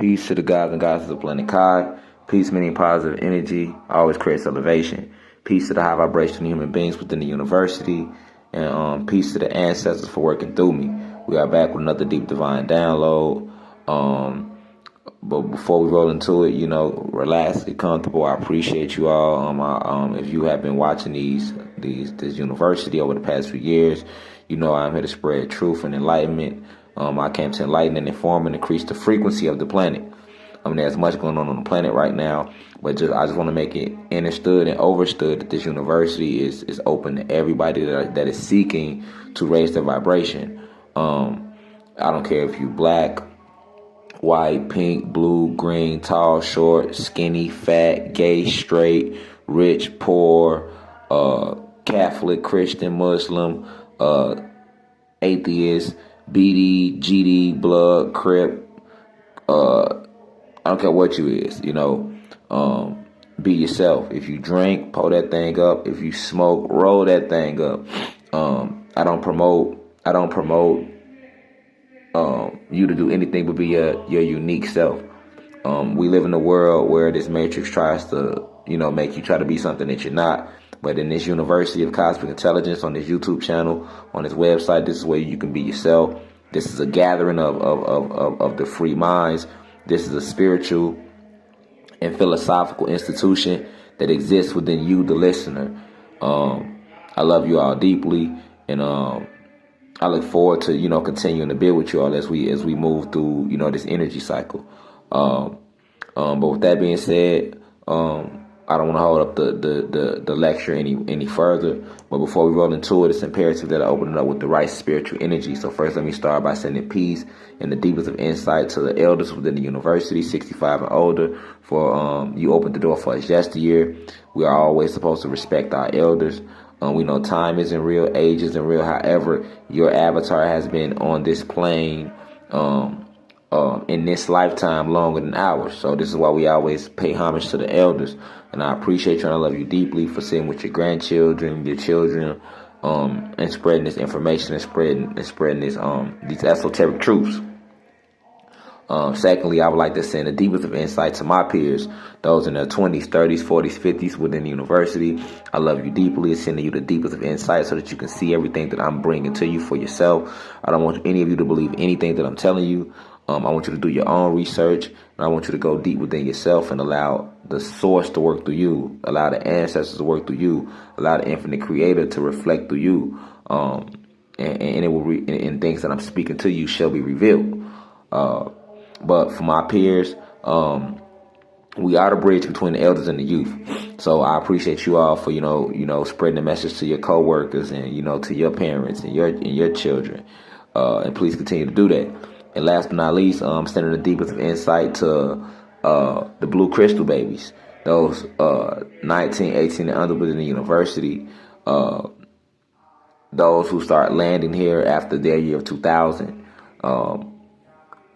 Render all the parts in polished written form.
Peace to the gods and goddesses of planet Kai. Peace meaning positive energy, always creates elevation. Peace to the high vibration human beings within the university. And peace to the ancestors for working through me. We are back with another deep divine download. But before we roll into it, relax, get comfortable. I appreciate you all. If you have been watching this university over the past few years, I'm here to spread truth and enlightenment. I came to enlighten and inform and increase the frequency of the planet. There's much going on the planet right now, but I just want to make it understood and overstood that this university is open to everybody that is seeking to raise their vibration. I don't care if you black, white, pink, blue, green, tall, short, skinny, fat, gay, straight, rich, poor, Catholic, Christian, Muslim, atheist, BD, GD, blood, Crip, I don't care what you is, be yourself. If you drink, pull that thing up. If you smoke, roll that thing up. I don't promote you to do anything but be your unique self. We live in a world where this matrix tries to, make you try to be something that you're not. But in this University of Cosmic Intelligence, on this YouTube channel, on this website, this is where you can be yourself. This is a gathering of the free minds. This is a spiritual and philosophical institution that exists within you, the listener. I love you all deeply, and I look forward to continuing to build with you all as we move through this energy cycle. But with that being said, I don't want to hold up the lecture any further. But before we roll into it, it's imperative that I open it up with the right spiritual energy. So first, let me start by sending peace and the deepest of insight to the elders within the university, 65 and older. For you opened the door for us yesteryear. We are always supposed to respect our elders. We know time isn't real, age isn't real. However, your avatar has been on this plane in this lifetime longer than ours. So this is why we always pay homage to the elders. And I appreciate you and I love you deeply for sitting with your grandchildren, your children, and spreading this information and spreading this these esoteric truths. Secondly, I would like to send the deepest of insight to my peers, those in their 20s, 30s, 40s, 50s within the university. I love you deeply, sending you the deepest of insight so that you can see everything that I'm bringing to you for yourself. I don't want any of you to believe anything that I'm telling you. I want you to do your own research, and I want you to go deep within yourself and allow the source to work through you, allow the ancestors to work through you, allow the infinite creator to reflect through you, and it will and things that I'm speaking to you shall be revealed. But for my peers, we are the bridge between the elders and the youth. So I appreciate you all for spreading the message to your coworkers and to your parents and your children, and please continue to do that. And last but not least, sending the deepest of insight to the blue crystal babies, those 19, 18 and under within the university, those who start landing here after their year of 2000.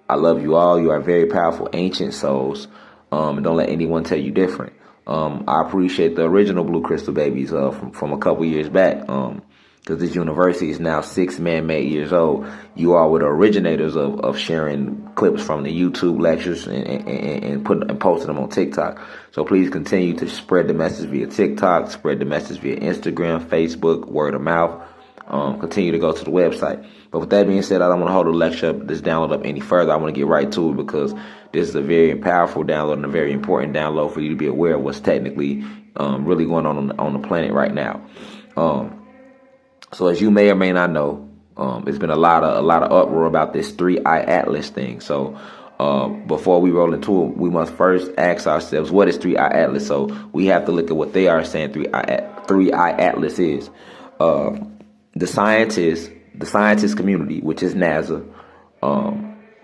I love you all. You are very powerful, ancient souls. And don't let anyone tell you different. I appreciate the original blue crystal babies from a couple years back. Because this university is now 6 man-made years old. You all were the originators of sharing clips from the YouTube lectures and posting them on TikTok. So please continue to spread the message via TikTok, spread the message via Instagram, Facebook, word of mouth. Continue to go to the website. But with that being said, I don't want to hold the lecture up, this download up any further. I want to get right to it because this is a very powerful download and a very important download for you to be aware of what's technically really going on the planet right now. So as you may or may not know, there's been a lot of uproar about this 3-eye atlas thing. So before we roll into it, we must first ask ourselves, what is 3-eye atlas? So we have to look at what they are saying 3-eye atlas is. The scientist community, which is NASA,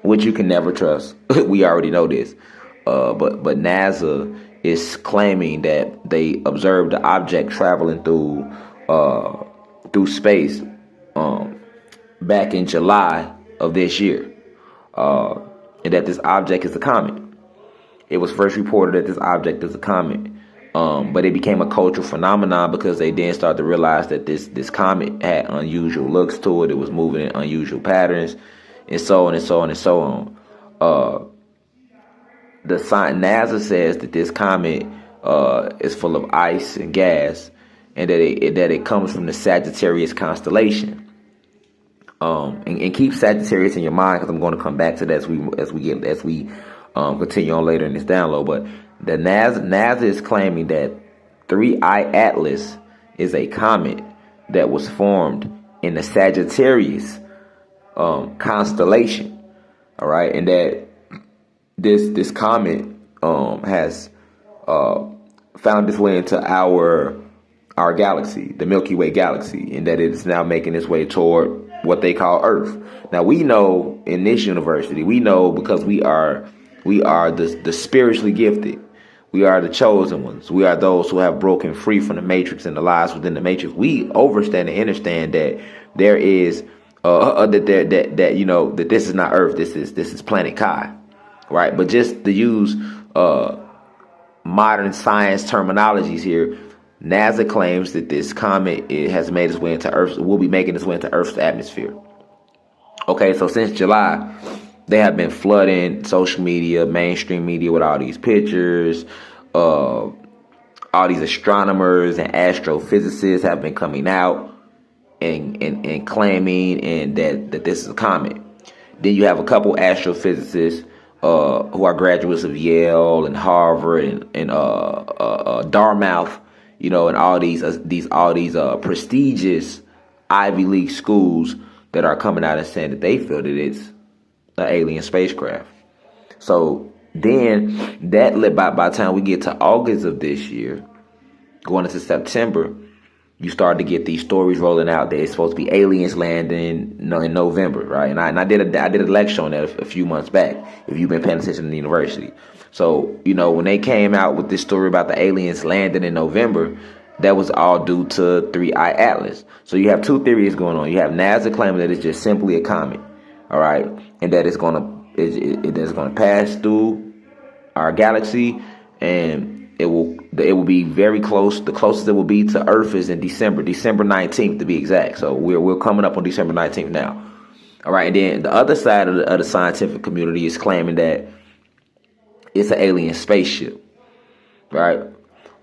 which you can never trust. We already know this. But NASA is claiming that they observed the object traveling through space back in July of this year, and that this object is a comet. It was first reported that this object is a comet, but it became a cultural phenomenon because they then started to realize that this comet had unusual looks to it. It was moving in unusual patterns, and so on and so on and so on. NASA says that this comet is full of ice and gas, and that it comes from the Sagittarius constellation. And keep Sagittarius in your mind, because I'm going to come back to that as we continue on later in this download. But the NASA is claiming that 3I Atlas is a comet that was formed in the Sagittarius constellation. All right, and that this comet has found its way into our galaxy, the Milky Way galaxy, and that it is now making its way toward what they call Earth. Now, we know in this university, we know because we are the spiritually gifted. We are the chosen ones. We are those who have broken free from the matrix and the lies within the matrix. We understand that there is that this is not Earth. This is planet Kai, right? But just to use modern science terminologies here, NASA claims that this comet has made its way into Earth. Will be making its way into Earth's atmosphere. Okay, so since July, they have been flooding social media, mainstream media with all these pictures. All these astronomers and astrophysicists have been coming out and claiming that this is a comet. Then you have a couple astrophysicists who are graduates of Yale and Harvard and Dartmouth, and all these prestigious Ivy League schools that are coming out and saying that they feel that it's an alien spacecraft. So then that by the time we get to August of this year, going into September, you start to get these stories rolling out that it's supposed to be aliens landing in November, right? And I did a lecture on that a few months back, if you've been paying attention to the university. So, when they came out with this story about the aliens landing in November, that was all due to 3I Atlas. So you have two theories going on. You have NASA claiming that it's just simply a comet, all right, and that it's gonna pass through our galaxy, and it will be very close. The closest it will be to Earth is in December 19th to be exact. So we're coming up on December 19th now. All right, and then the other side of the scientific community is claiming that it's an alien spaceship, right?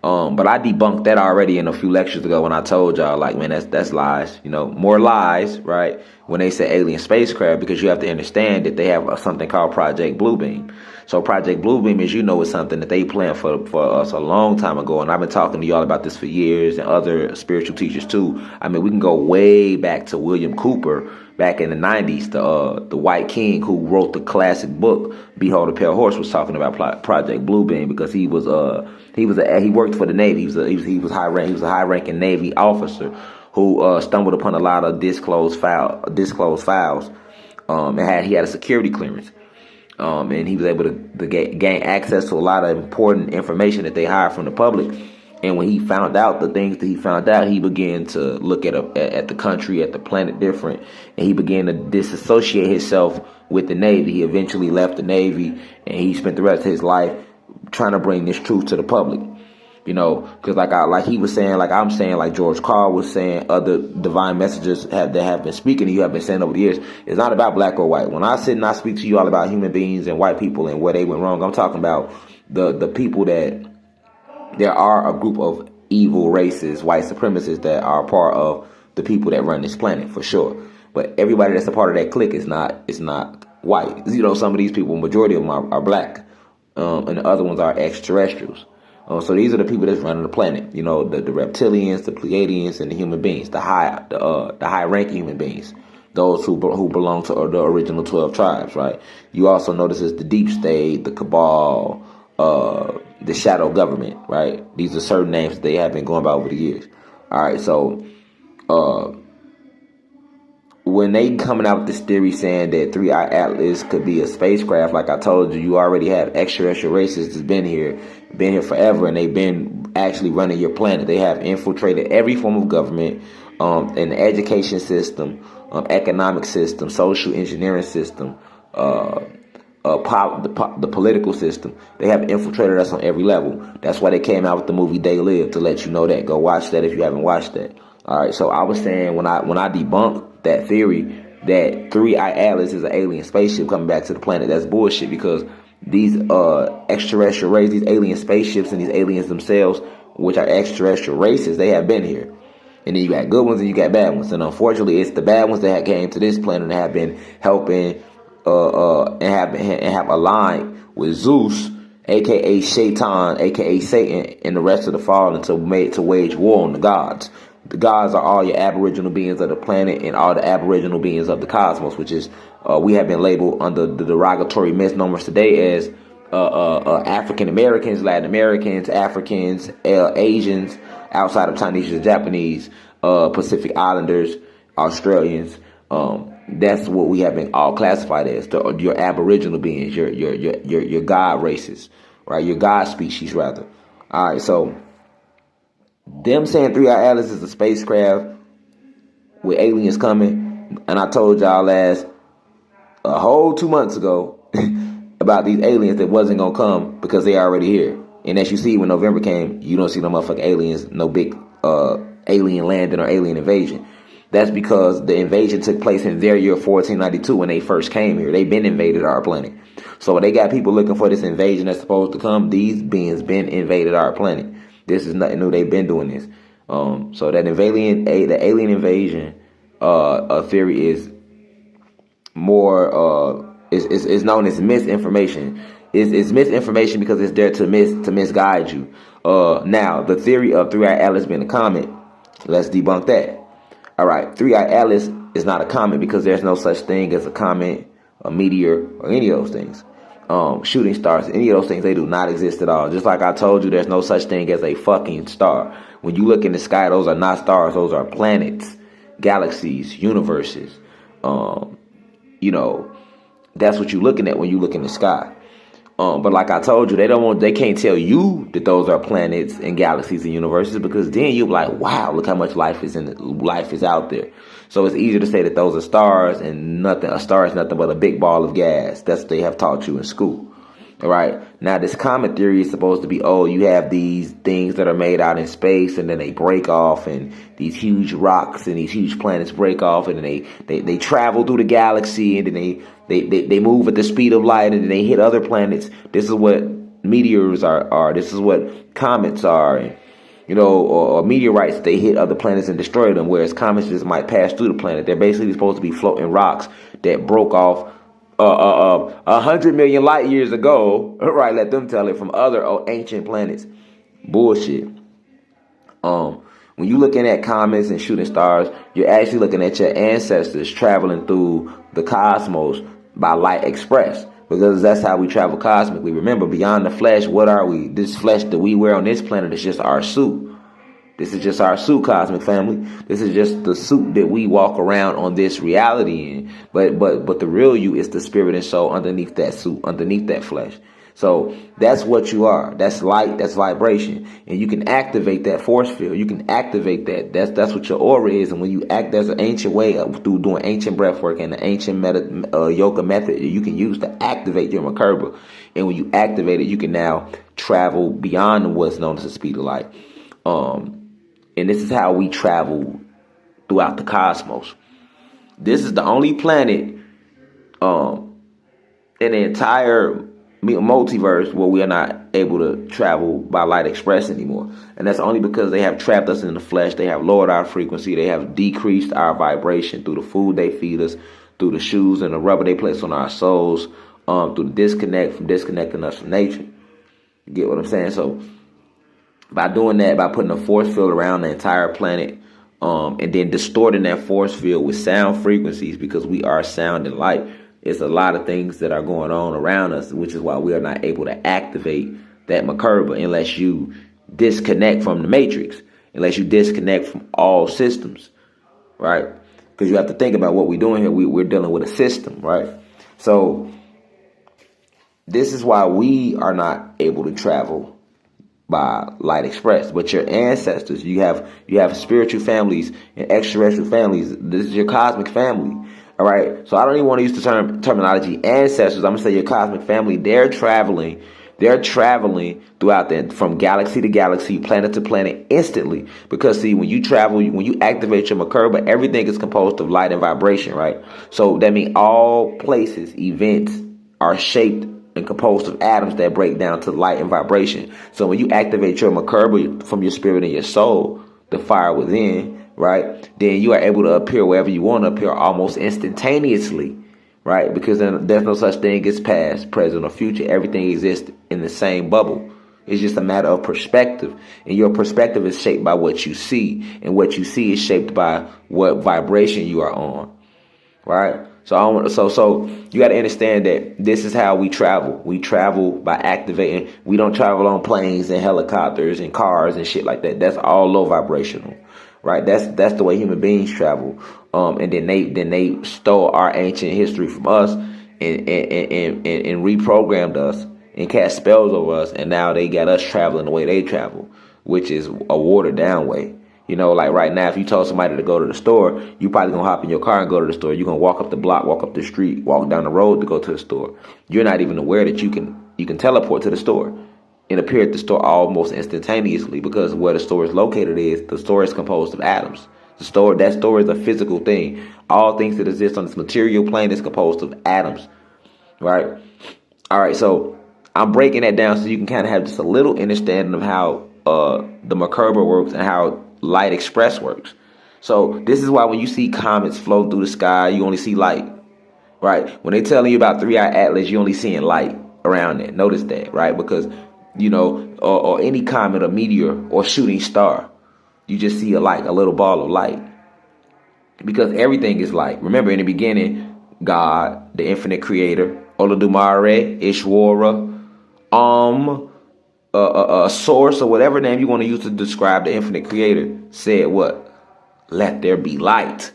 But I debunked that already in a few lectures ago when I told y'all, like, man, that's lies. More lies, right? When they say alien spacecraft, because you have to understand that they have something called Project Bluebeam. So Project Bluebeam, as you know, is something that they planned for us a long time ago. And I've been talking to y'all about this for years, and other spiritual teachers too. I mean, we can go way back to William Cooper back in the 90s, the white king who wrote the classic book Behold a Pale Horse, was talking about Project Bluebeam, because he worked for the Navy. He was high ranking Navy officer who stumbled upon a lot of disclosed files. He had a security clearance. And he was able to gain access to a lot of important information that they hired from the public. And when he found out the things that he found out, he began to look at the country, at the planet different. And he began to disassociate himself with the Navy. He eventually left the Navy, and he spent the rest of his life trying to bring this truth to the public. Because like he was saying, like I'm saying, like George Carl was saying, other divine messengers that have been speaking to you have been saying over the years, it's not about black or white. When I sit and I speak to you all about human beings and white people and where they went wrong, I'm talking about the people that there are a group of evil races, white supremacists, that are part of the people that run this planet, for sure. But everybody that's a part of that clique is not white. Some of these people, majority of them are black, and the other ones are extraterrestrials. So these are the people that's running the planet. The reptilians, the Pleiadians, and the human beings, the high ranking human beings, those who belong to the original 12 tribes, right? You also notice it's the deep state, the cabal, the shadow government, right? These are certain names that they have been going by over the years. All right, so when they coming out with this theory saying that 3I Atlas could be a spacecraft, like I told you, you already have extraterrestrial races that's been here forever, and they've been actually running your planet. They have infiltrated every form of government, in the education system, economic system, social engineering system, the political system. They have infiltrated us on every level. That's why they came out with the movie They Live, to let you know that. Go watch that if you haven't watched that. All right, so I was saying when I debunked that theory that 3I Atlas is an alien spaceship coming back to the planet, that's bullshit, because these extraterrestrial races, these alien spaceships and these aliens themselves, which are extraterrestrial races, they have been here. And then you got good ones and you got bad ones. And unfortunately, it's the bad ones that came to this planet and have been helping and have aligned with Zeus, aka Shaitan, aka Satan, and the rest of the fallen to wage war on the gods. The gods are all your aboriginal beings of the planet and all the aboriginal beings of the cosmos, which is we have been labeled under the derogatory misnomers today as African Americans, Latin Americans, Africans, Asians, outside of Chinese and Japanese, Pacific Islanders, Australians. That's what we have been all classified as, your aboriginal beings, your god races, right? Your god species, rather. All right, so them saying 3i Atlas is a spacecraft with aliens coming, and I told y'all last a whole 2 months ago about these aliens that wasn't gonna come because they already here. And as you see, when November came, you don't see no motherfucking aliens, no big alien landing or alien invasion. That's because the invasion took place in their year 1492 when they first came here. They've been invaded our planet. So they got people looking for this invasion that's supposed to come. These beings been invaded our planet. This is nothing new. They've been doing this. So that the alien invasion theory is more is known as misinformation. It's misinformation because it's there to misguide you. Now the theory of 3i Atlas being a comet, let's debunk that. All right, 3i Atlas is not a comet because there's no such thing as a comet, a meteor, or any of those things. Shooting stars, any of those things, they do not exist at all. Just like I told you, there's no such thing as a fucking star. When you look in the sky, those are not stars. Those are planets, galaxies, universes. That's what you're looking at when you look in the sky. But like I told you, they can't tell you that those are planets and galaxies and universes, because then you're like, wow, look how much life is out there. So it's easier to say that those are stars, and a star is nothing but a big ball of gas. That's what they have taught you in school. All right. Now this comet theory is supposed to be, you have these things that are made out in space and then they break off, and these huge rocks and these huge planets break off, and then they travel through the galaxy, and then they move at the speed of light, and then they hit other planets. This is what meteors are. This is what comets are. And, or meteorites, they hit other planets and destroy them, whereas comets just might pass through the planet. They're basically supposed to be floating rocks that broke off 100 million light years ago, right? Let them tell it, from other ancient planets. Bullshit. When you looking at comets and shooting stars, you're actually looking at your ancestors traveling through the cosmos by light express, because that's how we travel cosmically. Remember, beyond the flesh, what are we? This flesh that we wear on this planet is just our suit. This is just our suit, cosmic family. This is just the suit that we walk around on this reality in. But the real you is the spirit and soul underneath that suit, underneath that flesh. So that's what you are. That's light. That's vibration. And you can activate that force field. You can activate that. That's what your aura is. And when you act, there's an ancient way through doing ancient breath work and the ancient yoga method you can use to activate your Merkaba. And when you activate it, you can now travel beyond what's known as the speed of light. And this is how we travel throughout the cosmos. This is the only planet in the entire multiverse where we are not able to travel by light express anymore. And that's only because they have trapped us in the flesh. They have lowered our frequency. They have decreased our vibration through the food they feed us, through the shoes and the rubber they place on our souls, through the disconnect from disconnecting us from nature. You get what I'm saying? So by doing that, by putting a force field around the entire planet, and then distorting that force field with sound frequencies, because we are sound and light, it's a lot of things that are going on around us, which is why we are not able to activate that Merkaba unless you disconnect from the matrix, unless you disconnect from all systems, right? Because you have to think about what we're doing here. We're dealing with a system, right? So this is why we are not able to travel by light express. But your ancestors, you have spiritual families and extraterrestrial families. This is your cosmic family. All right. So I don't even want to use the terminology ancestors. I'm gonna say your cosmic family. They're traveling throughout from galaxy to galaxy, planet to planet instantly. Because see, when you travel, when you activate your Merkaba, everything is composed of light and vibration, right? So that means all places, events are shaped and composed of atoms that break down to light and vibration. So when you activate your Merkaba from your spirit and your soul, the fire within, right, then you are able to appear wherever you want to appear almost instantaneously, right? Because then there's no such thing as past, present, or future. Everything exists in the same bubble. It's just a matter of perspective, and your perspective is shaped by what you see, and what you see is shaped by what vibration you are on, right? So you got to understand that this is how we travel. We travel by activating. We don't travel on planes and helicopters and cars and shit like that. That's all low vibrational, right? That's the way human beings travel. And then they stole our ancient history from us and reprogrammed us and cast spells over us, and now they got us traveling the way they travel, which is a watered down way. You know, like right now, if you told somebody to go to the store, you probably gonna hop in your car and go to the store. You're gonna walk up the block, walk up the street, walk down the road to go to the store. You're not even aware that you can teleport to the store and appear at the store almost instantaneously, because where the store is located the store is composed of atoms. That store is a physical thing. All things that exist on this material plane is composed of atoms, right? All right, so I'm breaking that down so you can kind of have just a little understanding of how the Merkaba works and how light express works. So this is why when you see comets floating through the sky, you only see light, right? When they telling you about 3-eye atlas, you only seeing light around it. Notice that, right? Because, you know, or any comet, or meteor, or shooting star, you just see a little ball of light, because everything is light. Remember, in the beginning, God, the infinite creator, Olodumare, Ishwara, a source, or whatever name you want to use to describe the infinite creator, said what? Let there be light,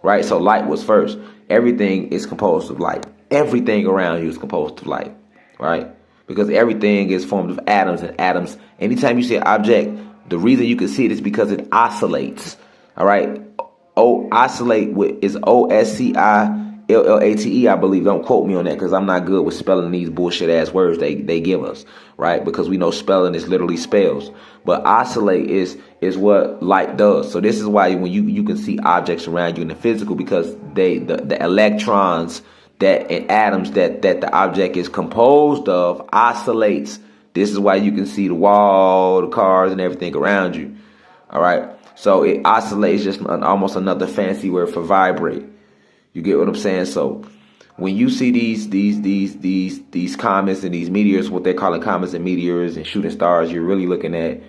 right? So light was first. Everything is composed of light. Everything around you is composed of light, right? Because everything is formed of atoms, and atoms, anytime you see an object, the reason you can see it is because it oscillates, all right? Oscillate is OSCILLATE, I believe. Don't quote me on that, because I'm not good with spelling these bullshit ass words they give us, right? Because we know spelling is literally spells. But oscillate is what light does. So this is why when you can see objects around you in the physical, because the electrons and atoms that the object is composed of oscillates. This is why you can see the wall, the cars, and everything around you. All right. So it oscillates, just almost another fancy word for vibrate. You get what I'm saying? So when you see these comets and these meteors, what they're calling comets and meteors and shooting stars, you're really looking at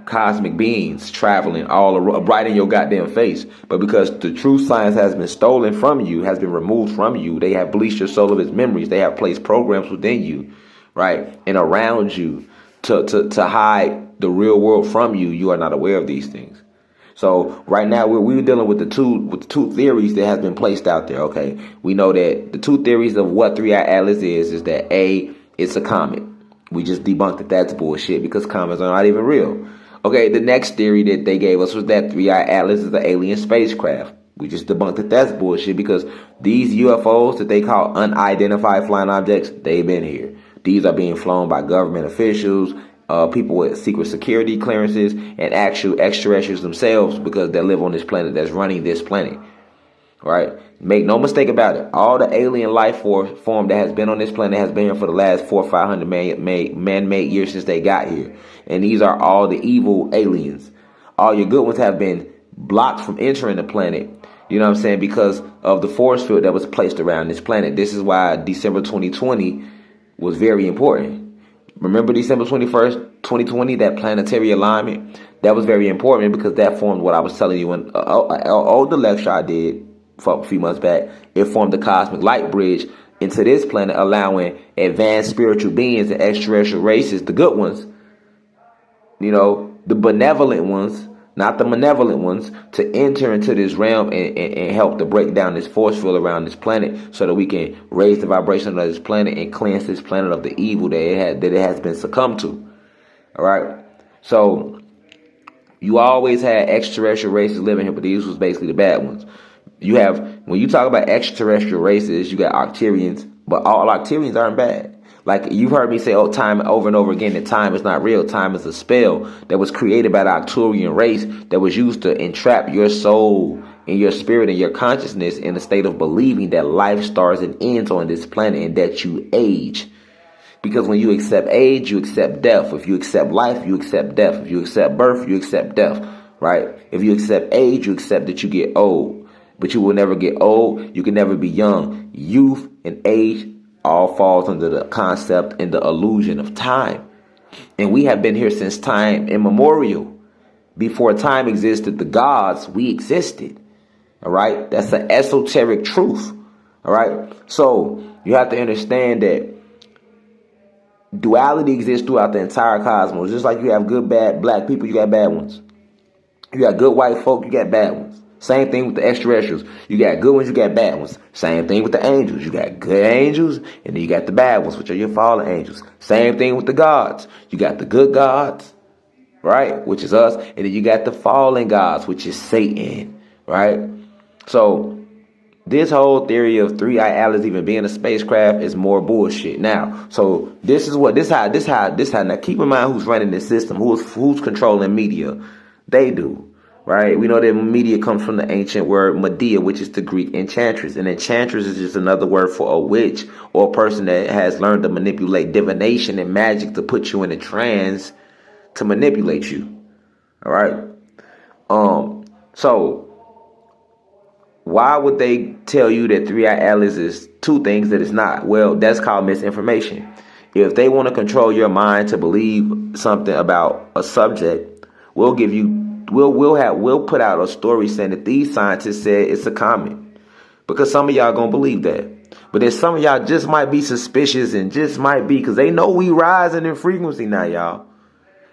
cosmic beings traveling all right in your goddamn face. But because the true science has been stolen from you, has been removed from you, they have bleached your soul of its memories. They have placed programs within you, right, and around you to hide the real world from you. You are not aware of these things. So right now we're dealing with the two theories that has been placed out there. Okay, we know that the two theories of what 3-eye atlas is that A, it's a comet. We just debunked that that's bullshit, because comets are not even real. Okay, the next theory that they gave us was that 3-eye atlas is the alien spacecraft. We just debunked that that's bullshit, because these UFOs that they call unidentified flying objects, they've been here. These are being flown by government officials, people with secret security clearances, and actual extraterrestrials themselves, because they live on this planet that's running this planet. Right? Make no mistake about it. All the alien life form that has been on this planet has been here for the last 400 or 500 man-made years since they got here. And these are all the evil aliens. All your good ones have been blocked from entering the planet. You know what I'm saying? Because of the force field that was placed around this planet. This is why December 2020 was very important. Remember December 21st, 2020, that planetary alignment? That was very important, because that formed what I was telling you in older lecture I did a few months back. It formed the cosmic light bridge into this planet, allowing advanced spiritual beings and extraterrestrial races, the good ones, you know, the benevolent ones, not the malevolent ones, to enter into this realm and help to break down this force field around this planet, so that we can raise the vibration of this planet and cleanse this planet of the evil that it has been succumbed to. All right. So you always had extraterrestrial races living here, but these was basically the bad ones. You have, when you talk about extraterrestrial races, you got Octarians, but all Octarians aren't bad. Like, you've heard me say time over and over again that time is not real. Time is a spell that was created by the Arcturian race that was used to entrap your soul in your spirit and your consciousness in a state of believing that life starts and ends on this planet and that you age. Because when you accept age, you accept death. If you accept life, you accept death. If you accept birth, you accept death, right? If you accept age, you accept that you get old. But you will never get old. You can never be young. Youth and age all falls under the concept and the illusion of time. And we have been here since time immemorial. Before time existed, the gods, we existed. All right? That's an esoteric truth. All right? So you have to understand that duality exists throughout the entire cosmos. Just like you have good, bad black people, you got bad ones. You got good white folk, you got bad ones. Same thing with the extraterrestrials. You got good ones, you got bad ones. Same thing with the angels. You got good angels, and then you got the bad ones, which are your fallen angels. Same thing with the gods. You got the good gods, right, which is us, and then you got the fallen gods, which is Satan, right? So this whole theory of three-eyed Atlas even being a spacecraft is more bullshit. Now, so this how. Now, keep in mind who's running this system, who's controlling media. They do, right? We know that media comes from the ancient word Medea, which is the Greek enchantress, and enchantress is just another word for a witch or a person that has learned to manipulate divination and magic to put you in a trance to manipulate you. All right. So why would they tell you that three-eyed Atlas is two things that it's not? Well, that's called misinformation. If they want to control your mind to believe something about a subject, we'll put out a story saying that these scientists said it's a comet, because some of y'all gonna believe that. But then some of y'all just might be suspicious and just might be, because they know we rising in frequency now, y'all.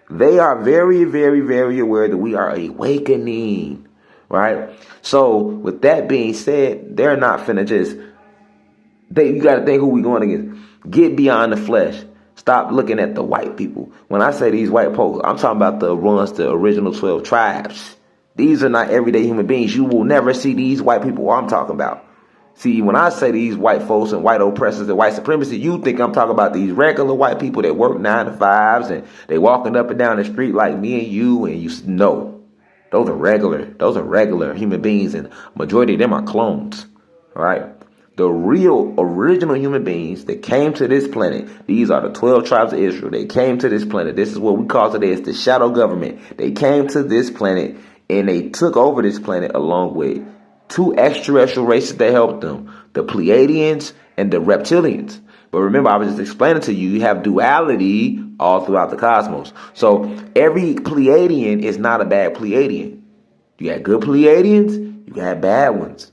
They are very, very, very aware that we are awakening. Right? So with that being said, they're not finna you got to think who we going against. Get beyond the flesh. Stop looking at the white people. When I say these white folks, I'm talking about the original 12 tribes. These are not everyday human beings. You will never see these white people I'm talking about. See, when I say these white folks and white oppressors and white supremacy, you think I'm talking about these regular white people that work 9 to 5s and they walking up and down the street like me and you know. Those are regular human beings, and majority of them are clones, all right? The real original human beings that came to this planet, these are the 12 tribes of Israel. They came to this planet. This is what we call today as the shadow government. They came to this planet, and they took over this planet along with 2 extraterrestrial races that helped them, the Pleiadians and the Reptilians. But remember, I was just explaining to you, you have duality all throughout the cosmos. So every Pleiadian is not a bad Pleiadian. You got good Pleiadians, you got bad ones.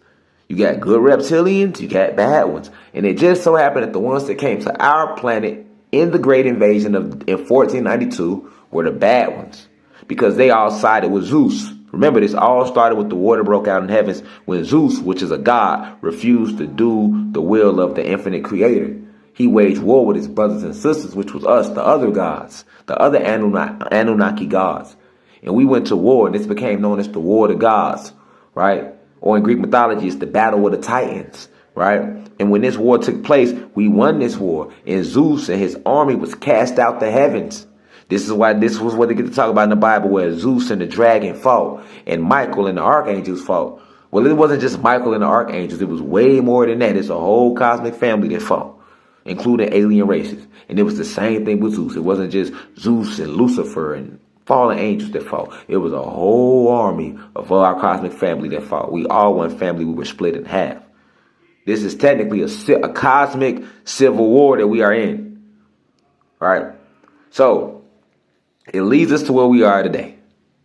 You got good reptilians, you got bad ones. And it just so happened that the ones that came to our planet in the Great Invasion in 1492 were the bad ones, because they all sided with Zeus. Remember, this all started with the water broke out in heavens when Zeus, which is a god, refused to do the will of the infinite creator. He waged war with his brothers and sisters, which was us, the other gods, the other Anunnaki gods. And we went to war, and this became known as the War of the Gods, right? Or in Greek mythology, it's the Battle of the Titans, right? And when this war took place, we won this war, and Zeus and his army was cast out the heavens. This was what they get to talk about in the Bible, where Zeus and the dragon fought, and Michael and the archangels fought. Well, it wasn't just Michael and the archangels. It was way more than that. It's a whole cosmic family that fought, including alien races. And it was the same thing with Zeus. It wasn't just Zeus and Lucifer and fallen angels that fought. It was a whole army of our cosmic family that fought. We all one family. We were split in half. This is technically a cosmic civil war that we are in. All right? So it leads us to where we are today.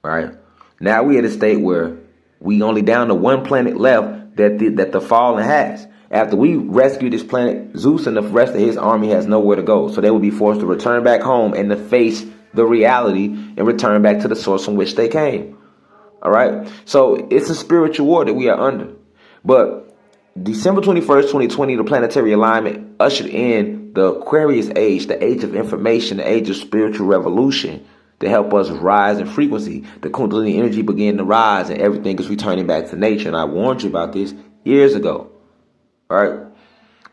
All right? Now we're at a state where we only down to one planet left that the fallen has. After we rescue this planet, Zeus and the rest of his army has nowhere to go. So they will be forced to return back home and to face the reality and return back to the source from which they came. All right? So it's a spiritual war that we are under. But December 21st, 2020, the planetary alignment ushered in the Aquarius age, the age of information, the age of spiritual revolution, to help us rise in frequency. The Kundalini energy began to rise and everything is returning back to nature. And I warned you about this years ago. All right?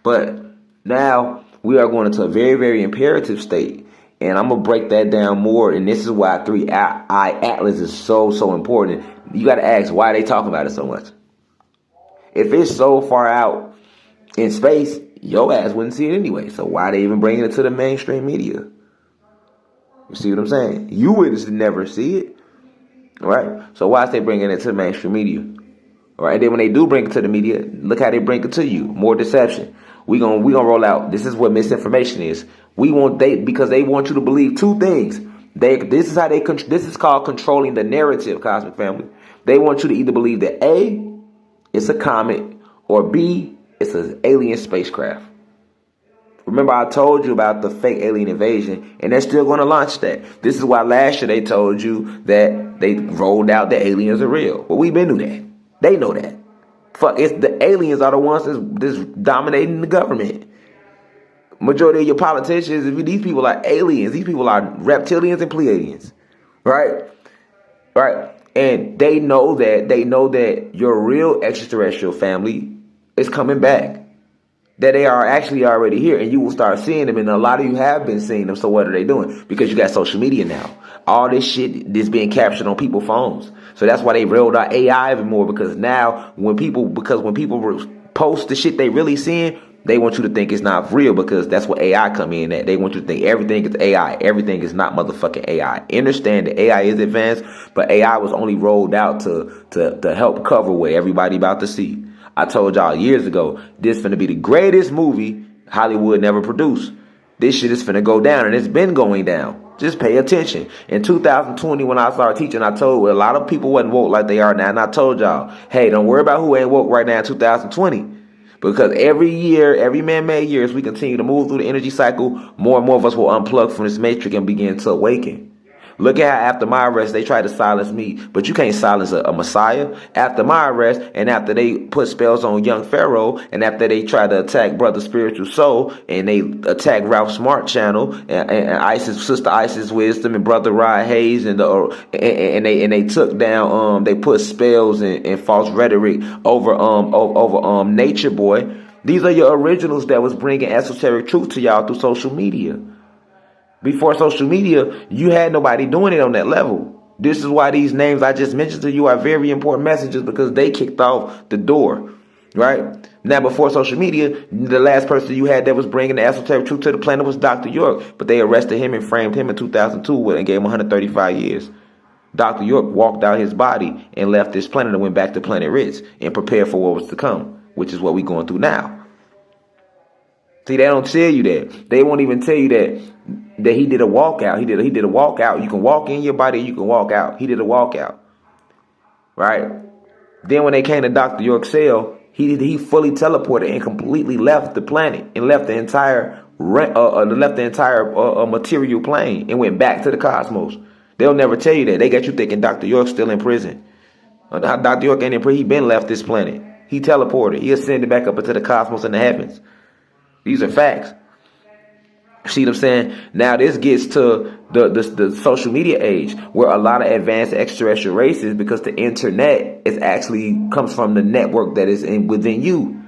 But now we are going into a very, very imperative state. And I'm going to break that down more. And this is why 3-Eye Atlas is so important. You got to ask, why are they talking about it so much? If it's so far out in space, your ass wouldn't see it anyway. So why they even bringing it to the mainstream media? You see what I'm saying? You would never see it, right? So why is they bringing it to the mainstream media? Right? And then when they do bring it to the media, look how they bring it to you. More deception. We gonna roll out. This is what misinformation is. Because they want you to believe two things. This is called controlling the narrative, cosmic family. They want you to either believe that A, it's a comet, or B, it's an alien spacecraft. Remember, I told you about the fake alien invasion, and they're still going to launch that. This is why last year they told you that they rolled out the aliens are real. Well, we've been through that. They know that. Fuck, it's the aliens are the ones that's dominating the government. Majority of your politicians, these people are aliens. These people are reptilians and Pleiadians. Right? Right? And they know that your real extraterrestrial family is coming back. That they are actually already here, and you will start seeing them, and a lot of you have been seeing them. So what are they doing? Because you got social media now. All this shit is being captured on people's phones. So that's why they rolled out AI even more, because now when people post the shit they really seeing, they want you to think it's not real, because that's what AI come in at. They want you to think everything is AI. Everything is not motherfucking AI. Understand that AI is advanced, but AI was only rolled out to help cover what everybody about to see. I told y'all years ago, this finna be the greatest movie Hollywood never produced. This shit is finna go down, and it's been going down. Just pay attention. In 2020, when I started teaching, I told a lot of people wasn't woke like they are now, and I told y'all, hey, don't worry about who ain't woke right now in 2020. Because every year, every man-made year, as we continue to move through the energy cycle, more and more of us will unplug from this matrix and begin to awaken. Look at how after my arrest, they tried to silence me. But you can't silence a Messiah. After my arrest, and after they put spells on young Pharaoh, and after they tried to attack Brother Spiritual Soul, and they attacked Ralph Smart Channel, and Sister Isis Wisdom, and Brother Rod Hayes, and they took down, they put spells and false rhetoric over Nature Boy. These are your originals that was bringing esoteric truth to y'all through social media. Before social media, you had nobody doing it on that level. This is why these names I just mentioned to you are very important messages, because they kicked off the door, right? Now, before social media, the last person you had that was bringing the esoteric truth to the planet was Dr. York, but they arrested him and framed him in 2002 and gave him 135 years. Dr. York walked out his body and left this planet and went back to Planet Ritz and prepared for what was to come, which is what we're going through now. See, they don't tell you that. They won't even tell you that he did a walkout. He did a walkout. You can walk in your body, you can walk out. He did a walkout. Right? Then when they came to Dr. York's cell, he fully teleported and completely left the planet and left the entire material plane and went back to the cosmos. They'll never tell you that. They got you thinking Dr. York's still in prison. Dr. York ain't in prison. He been left this planet. He teleported. He ascended back up into the cosmos and the heavens. These are facts. See what I'm saying? Now this gets to the social media age, where a lot of advanced extraterrestrial races, because the internet is actually comes from the network that is within you.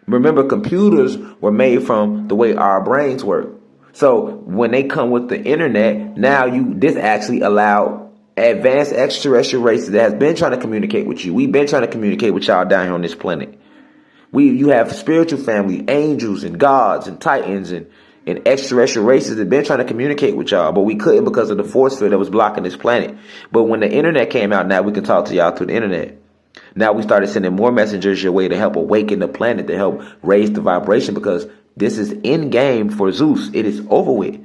Remember, computers were made from the way our brains work. So when they come with the internet, now this actually allowed advanced extraterrestrial races that has been trying to communicate with you. We've been trying to communicate with y'all down here on this planet. You have spiritual family, angels and gods and titans and extraterrestrial races that have been trying to communicate with y'all, but we couldn't because of the force field that was blocking this planet. But when the internet came out, now we can talk to y'all through the internet. Now we started sending more messengers your way to help awaken the planet, to help raise the vibration, because this is Endgame for Zeus. It is over with.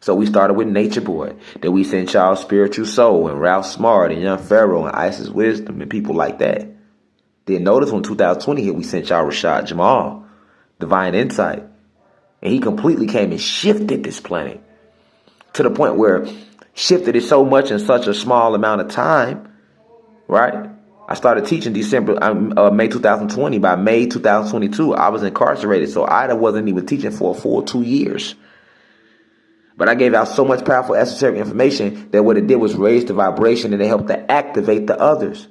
So we started with Nature Boy. Then we sent y'all Spiritual Soul and Ralph Smart and Young Pharaoh and Isis Wisdom and people like that. Then notice when 2020 hit, we sent y'all Rashad Jamal, Divine Insight. And he completely came and shifted this planet to the point where shifted it so much in such a small amount of time, right? I started teaching May 2020. By May 2022, I was incarcerated. So I wasn't even teaching for a full 2 years. But I gave out so much powerful esoteric information that what it did was raise the vibration, and it helped to activate the others.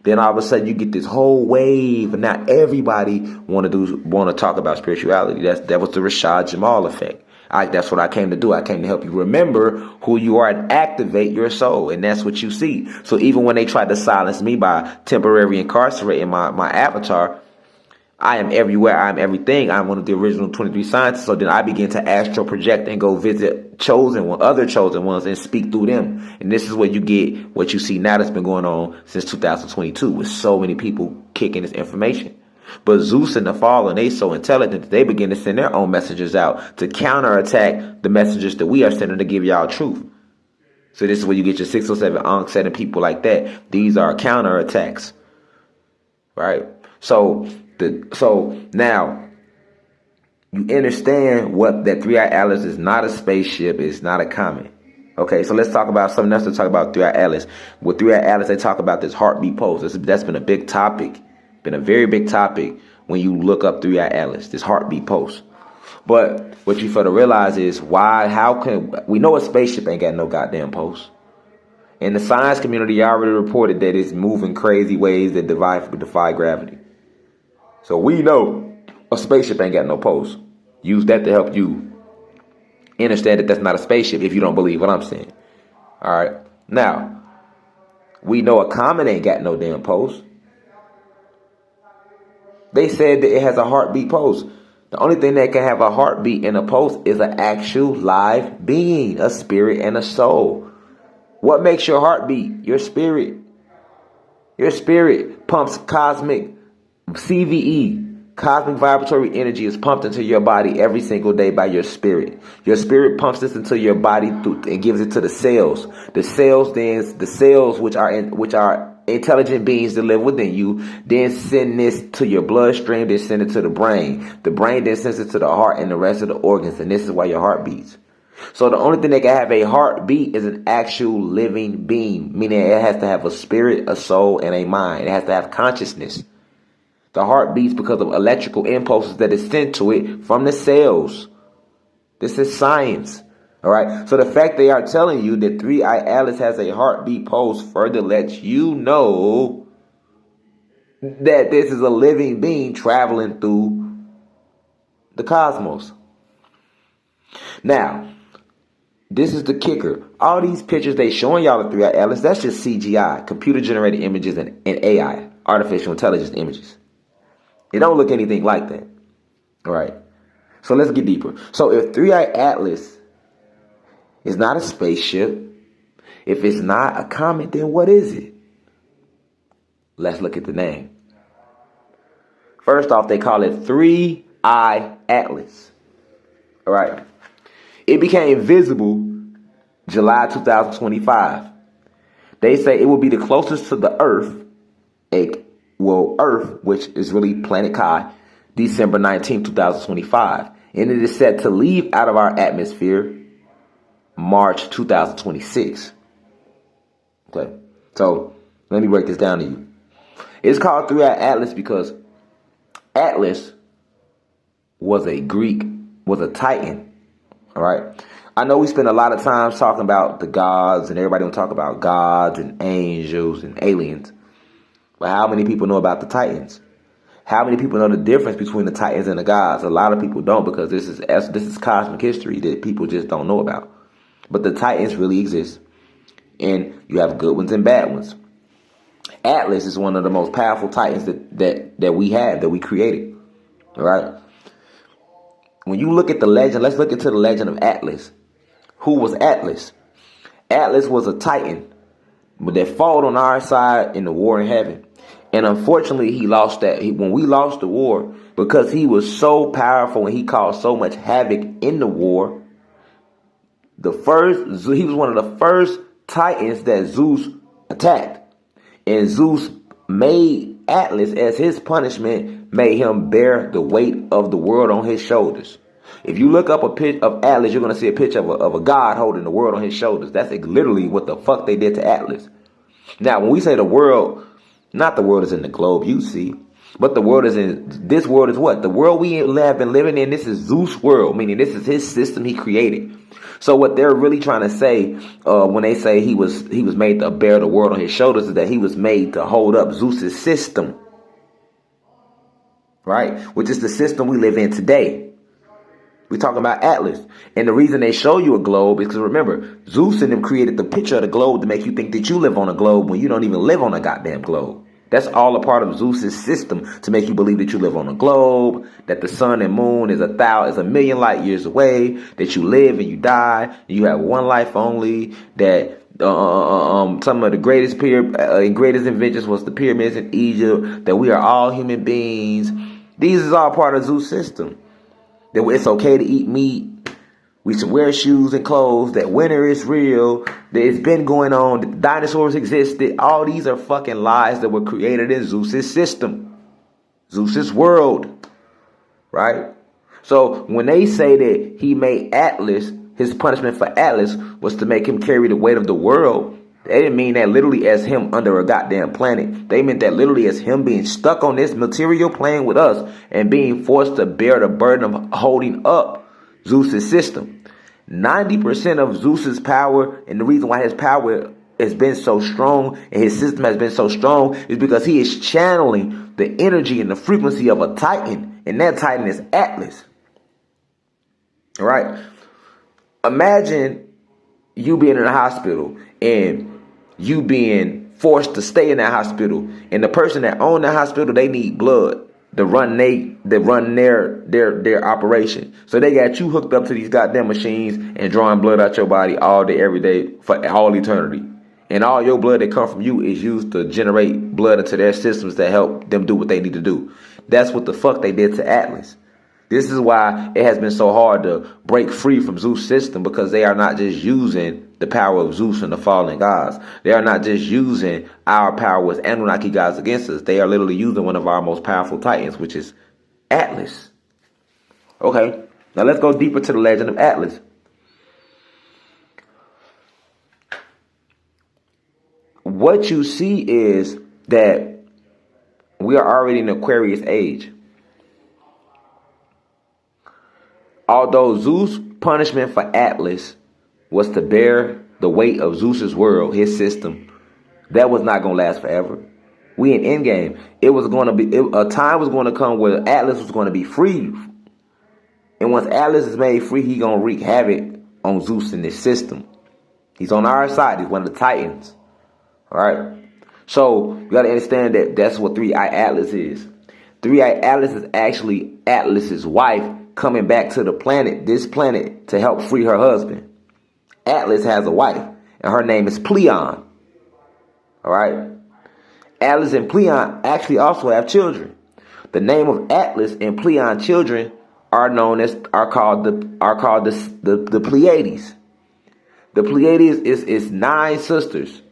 Then all of a sudden you get this whole wave, and now everybody want to talk about spirituality. That was the Rashad Jamal effect. That's what I came to do. I came to help you remember who you are and activate your soul, and that's what you see. So even when they tried to silence me by temporarily incarcerating my avatar, I am everywhere. I am everything. I'm one of the original 23 scientists. So then I begin to astral project and go visit other chosen ones and speak through them. And this is where you get what you see now that's been going on since 2022 with so many people kicking this information. But Zeus and the Fallen, they so intelligent that they begin to send their own messengers out to counterattack the messengers that we are sending to give y'all truth. So this is where you get your 607 Ankh set and people like that. These are counterattacks. Right? So now you understand what that 3-Eye Atlas is not a spaceship, it's not a comet. Okay, so let's talk about something else to talk about 3-Eye Atlas. With 3-Eye Atlas, they talk about this heartbeat pulse. That's been a big topic, been a very big topic when you look up 3-Eye Atlas, this heartbeat pulse. But what you fail to realize is how can we know a spaceship ain't got no goddamn pulse? In the science community, already reported that it's moving crazy ways that defy gravity. So we know a spaceship ain't got no pulse. Use that to help you understand that that's not a spaceship if you don't believe what I'm saying. All right. Now, we know a comet ain't got no damn pulse. They said that it has a heartbeat pulse. The only thing that can have a heartbeat and a pulse is an actual live being, a spirit and a soul. What makes your heart beat? Your spirit. Your spirit pumps cosmic CVE. Cosmic vibratory energy is pumped into your body every single day by your spirit. Your spirit pumps this into your body and gives it to the cells. The cells which are intelligent beings that live within you, then send this to your bloodstream, then send it to the brain. The brain then sends it to the heart and the rest of the organs, and this is why your heart beats. So the only thing that can have a heartbeat is an actual living being, meaning it has to have a spirit, a soul, and a mind. It has to have consciousness. The heart beats because of electrical impulses that is sent to it from the cells. This is science. All right. So the fact they are telling you that 3-Eye Atlas has a heartbeat pulse further lets you know that this is a living being traveling through the cosmos. Now, this is the kicker. All these pictures they showing y'all the 3-Eye Atlas, that's just CGI, computer generated images and AI, artificial intelligence images. It don't look anything like that. All right. So let's get deeper. So if 3-Eye Atlas is not a spaceship, if it's not a comet, then what is it? Let's look at the name. First off, they call it 3-Eye Atlas. All right. It became visible July 2025. They say it will be the closest to the Earth, Earth, which is really planet Kai, December 19, 2025. And it is set to leave out of our atmosphere March 2026. Okay, so let me break this down to you. It's called 3-Eye Atlas because Atlas was a Titan. All right. I know we spend a lot of time talking about the gods and everybody will talk about gods and angels and aliens. But how many people know about the Titans? How many people know the difference between the Titans and the gods? A lot of people don't, because this is cosmic history that people just don't know about. But the Titans really exist. And you have good ones and bad ones. Atlas is one of the most powerful Titans that we have, that we created. All right. When you look at the legend, let's look into the legend of Atlas. Who was Atlas? Atlas was a Titan, but that fought on our side in the war in heaven. And unfortunately, he lost that. When we lost the war, because he was so powerful and he caused so much havoc in the war, he was one of the first Titans that Zeus attacked. And Zeus made Atlas, as his punishment, made him bear the weight of the world on his shoulders. If you look up a picture of Atlas, you're going to see a picture of a god holding the world on his shoulders. That's literally what the fuck they did to Atlas. Now, when we say the world, not the world is in the globe you see, but the world is in, this world is what? The world we have been living in, this is Zeus' world, meaning this is his system he created. So what they're really trying to say when they say he was made to bear the world on his shoulders is that he was made to hold up Zeus' system. Right? Which is the system we live in today. We're talking about Atlas. And the reason they show you a globe is because, remember, Zeus and them created the picture of the globe to make you think that you live on a globe when you don't even live on a goddamn globe. That's all a part of Zeus's system to make you believe that you live on a globe, that the sun and moon is a million light years away, that you live and you die, and you have one life only, that some of the greatest greatest inventions was the pyramids in Egypt, that we are all human beings. These is all part of Zeus' system. That it's okay to eat meat, we should wear shoes and clothes, that winter is real, that it's been going on, that dinosaurs existed. All these are fucking lies that were created in Zeus' system, Zeus' world, right? So when they say that he made Atlas, his punishment for Atlas was to make him carry the weight of the world, they didn't mean that literally as him under a goddamn planet. They meant that literally as him being stuck on this material plane with us and being forced to bear the burden of holding up Zeus' system. 90% of Zeus's power, and the reason why his power has been so strong and his system has been so strong, is because he is channeling the energy and the frequency of a Titan, and that Titan is Atlas. All right? Imagine you being in a hospital and you being forced to stay in that hospital, and the person that owns that hospital, they need blood to run their operation. So they got you hooked up to these goddamn machines and drawing blood out your body all day, every day, for all eternity. And all your blood that come from you is used to generate blood into their systems that help them do what they need to do. That's what the fuck they did to Atlas. This is why it has been so hard to break free from Zeus' system, because they are not just using the power of Zeus and the fallen gods. They are not just using our power as Anunnaki gods against us. They are literally using one of our most powerful titans, which is Atlas. Okay, now let's go deeper to the legend of Atlas. What you see is that we are already in the Aquarius age. Although Zeus' punishment for Atlas was to bear the weight of Zeus's world, his system, that was not going to last forever. We in Endgame. It was going to be, a time was going to come where Atlas was going to be free. And once Atlas is made free, he's going to wreak havoc on Zeus and his system. He's on our side. He's one of the Titans. All right? So you got to understand that that's what Three-Eyed Atlas is. Three-Eyed Atlas is actually Atlas's wife coming back to the planet, this planet, to help free her husband. Atlas has a wife, and her name is Pleion. All right? Atlas and Pleion actually also have children. The name of Atlas and Pleion children are called the Pleiades. The Pleiades is 9 sisters,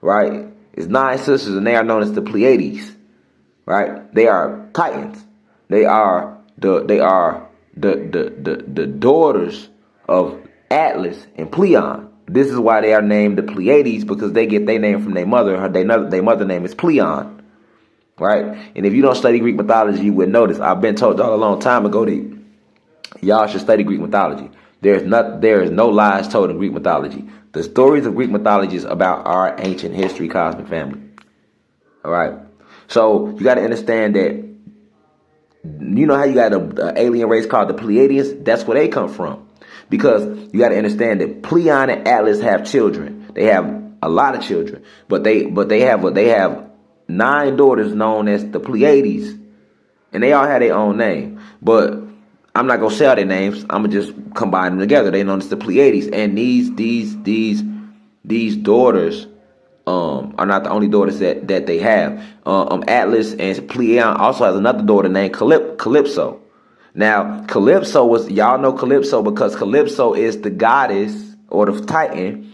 right? It's 9 sisters, and they are known as the Pleiades, right? They are Titans. They are the daughters of Atlas and Pleion. This is why they are named the Pleiades, because they get their name from their mother. Their mother name is Pleion, right? And if you don't study Greek mythology, you would notice. I've been told y'all a long time ago that y'all should study Greek mythology. There is no lies told in Greek mythology. The stories of Greek mythology is about our ancient history, cosmic family. All right. So you got to understand that. You know how you got an alien race called the Pleiadians? That's where they come from. Because you got to understand that Pleion and Atlas have children. They have a lot of children, but they have 9 daughters known as the Pleiades, and they all have their own name. But I'm not gonna say all their names. I'm gonna just combine them together. They known as the Pleiades, and these daughters are not the only daughters that they have. Atlas and Pleion also has another daughter named Calypso. Now, y'all know Calypso because Calypso is the goddess or the Titan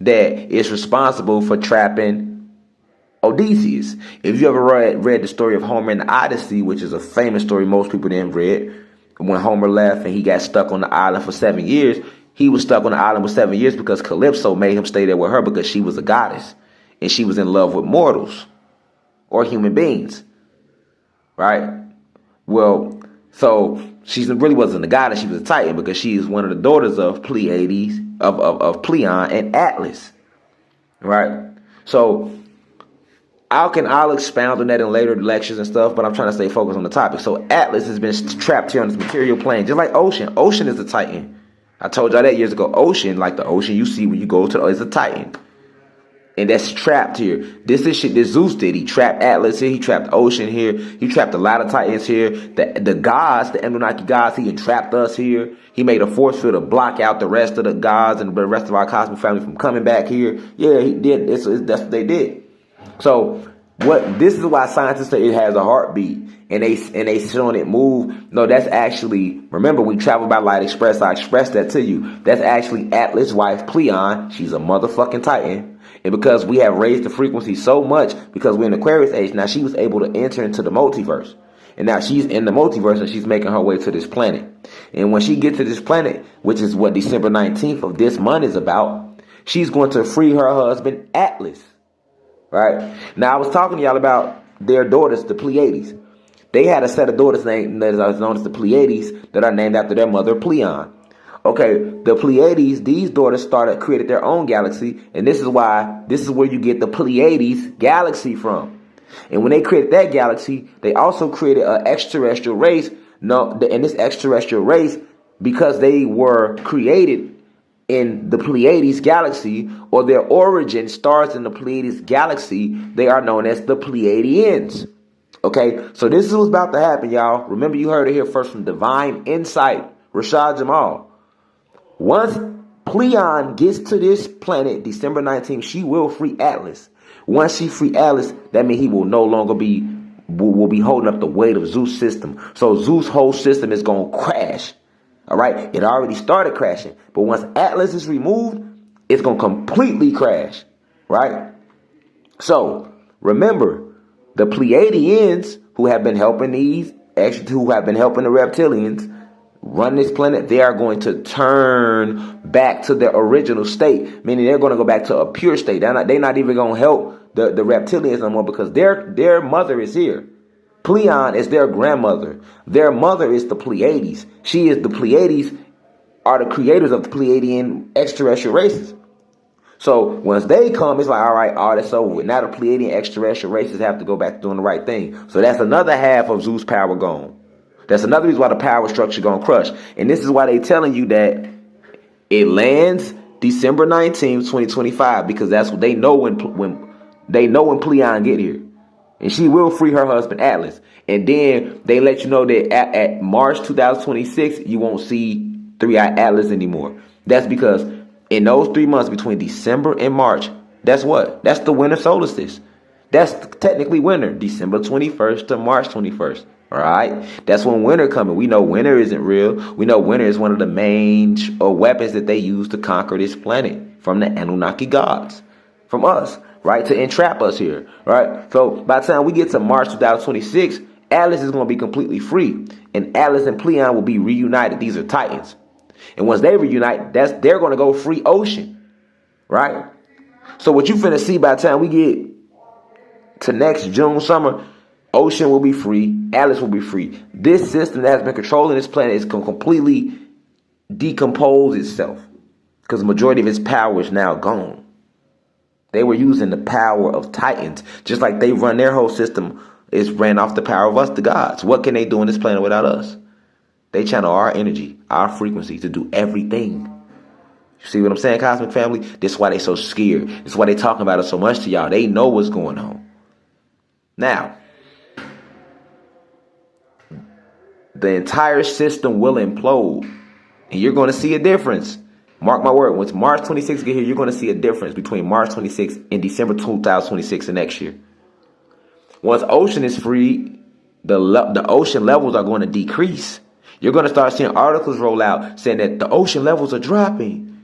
that is responsible for trapping Odysseus. If you ever read the story of Homer and the Odyssey, which is a famous story most people didn't read, when Homer left and he got stuck on the island for 7 years, he was stuck on the island for 7 years because Calypso made him stay there with her because she was a goddess and she was in love with mortals or human beings, right? Well, so she really wasn't a goddess, she was a Titan because she is one of the daughters of Pleiades, of Pleion and Atlas, right? So I'll expound on that in later lectures and stuff, but I'm trying to stay focused on the topic. So Atlas has been trapped here on this material plane, just like Ocean. Ocean is a Titan. I told y'all that years ago. Ocean, like the ocean you see when you go to, is a Titan. And that's trapped here. This is shit that Zeus did. He trapped Atlas here. He trapped Ocean here. He trapped a lot of Titans here. The gods, the Anunnaki gods, he entrapped us here. He made a force field to block out the rest of the gods and the rest of our cosmic family from coming back here. Yeah, he did. That's what they did. So this is why scientists say it has a heartbeat. And they showing it move. No, that's actually, remember, we travel by light express. I expressed that to you. That's actually Atlas' wife, Pleion. She's a motherfucking Titan. And because we have raised the frequency so much, because we're in Aquarius age, now she was able to enter into the multiverse. And now she's in the multiverse and she's making her way to this planet. And when she gets to this planet, which is what December 19th of this month is about, she's going to free her husband, Atlas. Right? Now, I was talking to y'all about their daughters, the Pleiades. They had a set of daughters named, that is known as the Pleiades, that are named after their mother, Pleion. Okay, the Pleiades, these daughters created their own galaxy, and this is where you get the Pleiades galaxy from. And when they created that galaxy, they also created an extraterrestrial race. And this extraterrestrial race, because they were created in the Pleiades galaxy, or their origin starts in the Pleiades galaxy, they are known as the Pleiadians. Okay, so this is what's about to happen, y'all. Remember, you heard it here first from Divine Insight, Rashad Jamal. Once Pleion gets to this planet, December 19th, she will free Atlas. Once she free Atlas, that means he will no longer will be holding up the weight of Zeus' system. So Zeus' whole system is going to crash. All right, it already started crashing. But once Atlas is removed, it's going to completely crash. Right? So remember, the Pleiadians who have been helping the reptilians run this planet, they are going to turn back to their original state, meaning they're going to go back to a pure state. They're not even going to help the reptilians no more, because their mother is here. Pleion is their grandmother. Their mother is the Pleiades. The Pleiades are the creators of the Pleiadian extraterrestrial races. So once they come, it's like, all right, all that's over with. Now the Pleiadian extraterrestrial races have to go back to doing the right thing. So that's another half of Zeus' power gone. That's another reason why the power structure gonna crush. And this is why they telling you that it lands December 19th, 2025, because that's what they know when Pleion get here. And she will free her husband, Atlas. And then they let you know that at March 2026, you won't see Three-Eyed Atlas anymore. That's because in those 3 months between December and March, that's what? That's the winter solstice. That's technically winter, December 21st to March 21st. All right, that's when winter coming. We know winter isn't real. We know winter is one of the main weapons that they use to conquer this planet from the Anunnaki gods, from us, right, to entrap us here, right? So by the time we get to March 2026, Atlas is going to be completely free, and Atlas and Pleion will be reunited. These are Titans, and once they reunite, they're going to go free Ocean, right? So what you finna see by the time we get to next June, summer, Ocean will be free. Atlas will be free. This system that has been controlling this planet is going to completely decompose itself, because the majority of its power is now gone. They were using the power of Titans, just like they run their whole system is ran off the power of us, the gods. What can they do on this planet without us? They channel our energy, our frequency to do everything. You see what I'm saying, Cosmic Family? This is why they so scared. This is why they talking about it so much to y'all. They know what's going on. Now, the entire system will implode, and you're going to see a difference. Mark my word, once March 26 get here, you're going to see a difference between March 26 and December 2026 of next year. Once Ocean is free, the ocean levels are going to decrease. You're going to start seeing articles roll out saying that the ocean levels are dropping.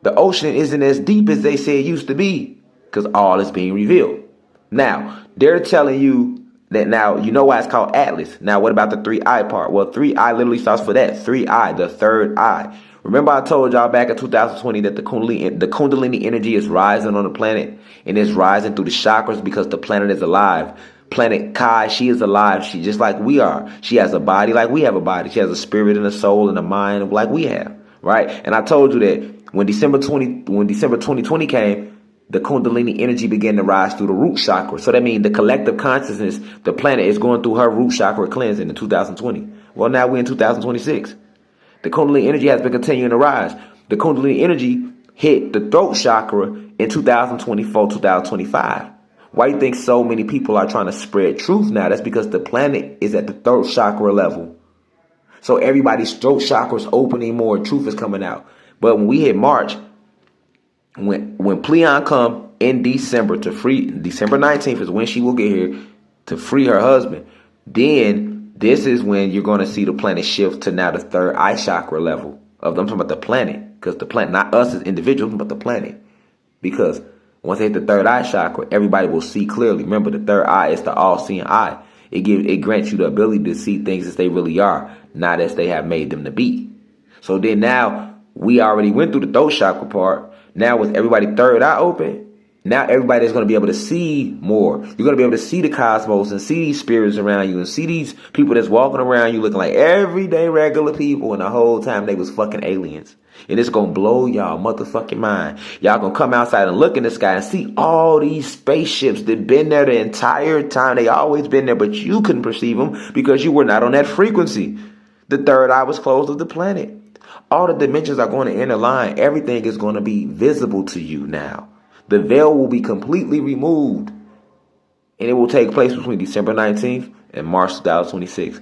The ocean isn't as deep as they say it used to be, because all is being revealed. Now, they're telling you that now, you know why it's called Atlas. Now, what about the 3-eye part? Well, 3-eye literally starts for that. 3-eye, the third eye. Remember I told y'all back in 2020 that the Kundalini energy is rising on the planet, and it's rising through the chakras because the planet is alive. Planet Kai, she is alive. She just like we are. She has a body like we have a body. She has a spirit and a soul and a mind like we have, right? And I told you that when December 2020 came, the Kundalini energy began to rise through the root chakra. So that means the collective consciousness, the planet is going through her root chakra cleansing in 2020. Well, now we're in 2026. The Kundalini energy has been continuing to rise. The Kundalini energy hit the throat chakra in 2024, 2025. Why do you think so many people are trying to spread truth now? That's because the planet is at the throat chakra level. So everybody's throat chakra is opening more, truth is coming out. But when we hit March, when Pleon come in December to free, December 19th is when she will get here to free her husband. Then this is when you're going to see the planet shift to now the third eye chakra level. I'm talking about the planet, because the planet, not us as individuals, but the planet. Because once they hit the third eye chakra, everybody will see clearly. Remember, the third eye is the all-seeing eye. It grants you the ability to see things as they really are, not as they have made them to be. So then now, we already went through the throat chakra part. Now with everybody third eye open, now everybody's going to be able to see more. You're going to be able to see the cosmos and see these spirits around you and see these people that's walking around you looking like everyday regular people, and the whole time they was fucking aliens. And it's going to blow y'all motherfucking mind. Y'all going to come outside and look in the sky and see all these spaceships that been there the entire time. They always been there, but you couldn't perceive them because you were not on that frequency. The third eye was closed of the planet. All the dimensions are going to interline. Everything is going to be visible to you now. The veil will be completely removed. And it will take place between December 19th and March 2026.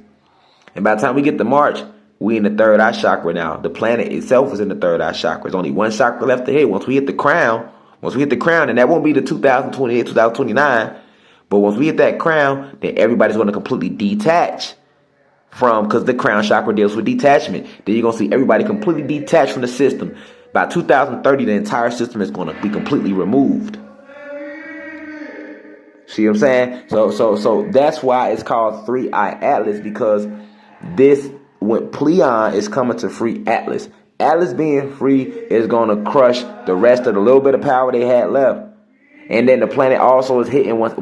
And by the time we get to March, we in the third eye chakra now. The planet itself is in the third eye chakra. There's only one chakra left to hit. Once we hit the crown, and that won't be the 2028, 2029. But once we hit that crown, then everybody's going to completely detach from, because the crown chakra deals with detachment. Then you're going to see everybody completely detached from the system. By 2030, the entire system is going to be completely removed. See what I'm saying? So that's why it's called 3-Eye Atlas, because when Pleon is coming to free Atlas. Atlas being free is going to crush the rest of the little bit of power they had left. And then the planet also is hitting once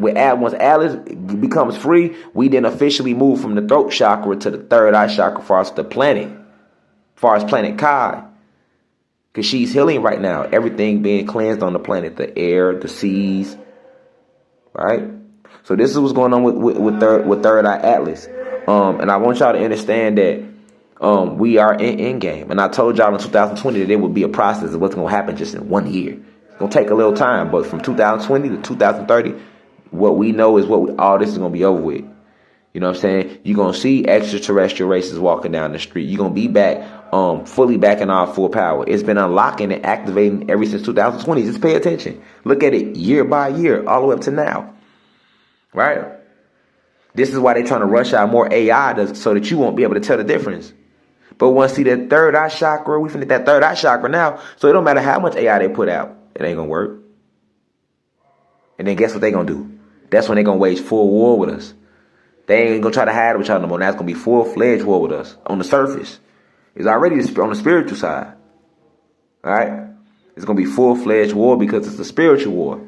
Atlas becomes free, we then officially move from the throat chakra to the third eye chakra far as the planet. Far as planet Kai. Because she's healing right now. Everything being cleansed on the planet. The air, the seas. Right? So this is what's going on with third eye Atlas. And I want y'all to understand that we are in Endgame. And I told y'all in 2020 that it would be a process of what's going to happen just in 1 year. It's going to take a little time. But from 2020 to 2030, what we know is all this is going to be over with. You know what I'm saying? You're going to see extraterrestrial races walking down the street. You're going to be back, fully back in our full power. It's been unlocking and activating ever since 2020. Just pay attention. Look at it year by year, all the way up to now. Right? This is why they're trying to rush out more AI so that you won't be able to tell the difference. But once see that third eye chakra, we finna that third eye chakra now. So it don't matter how much AI they put out. It ain't going to work. And then guess what they going to do? That's when they going to wage full war with us. They ain't going to try to hide with y'all no more. Now it's going to be full-fledged war with us on the surface. It's already on the spiritual side. All right? It's going to be full-fledged war because it's a spiritual war.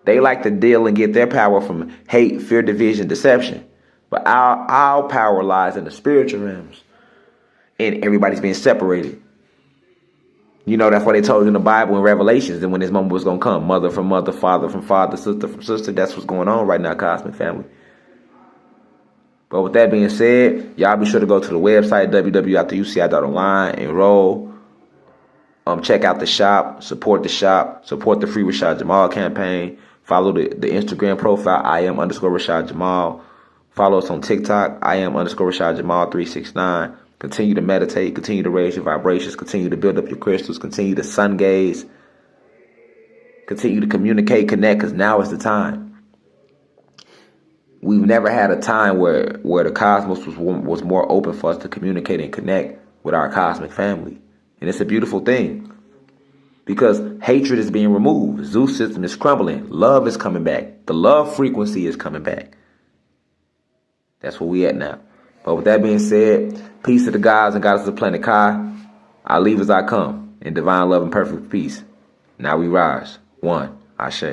They like to deal and get their power from hate, fear, division, deception. But our power lies in the spiritual realms. And everybody's being separated. You know, that's why they told you in the Bible and Revelations that when this moment was going to come. Mother from mother, father from father, sister from sister. That's what's going on right now, Cosmic Family. But with that being said, y'all be sure to go to the website, www.uci.online, enroll. Check out the shop, support the Free Rashad Jamal campaign. Follow the Instagram profile, @Rashad Jamal. Follow us on TikTok, @Rashad Jamal 369. Continue to meditate, continue to raise your vibrations, continue to build up your crystals, continue to sun gaze, continue to communicate, connect, because now is the time. We've never had a time where the cosmos was more open for us to communicate and connect with our cosmic family. And it's a beautiful thing. Because hatred is being removed. Zeus system is crumbling. Love is coming back. The love frequency is coming back. That's where we at now. But with that being said, peace to the gods and goddesses of the planet Kai. I leave as I come in divine love and perfect peace. Now we rise. One. Ashe.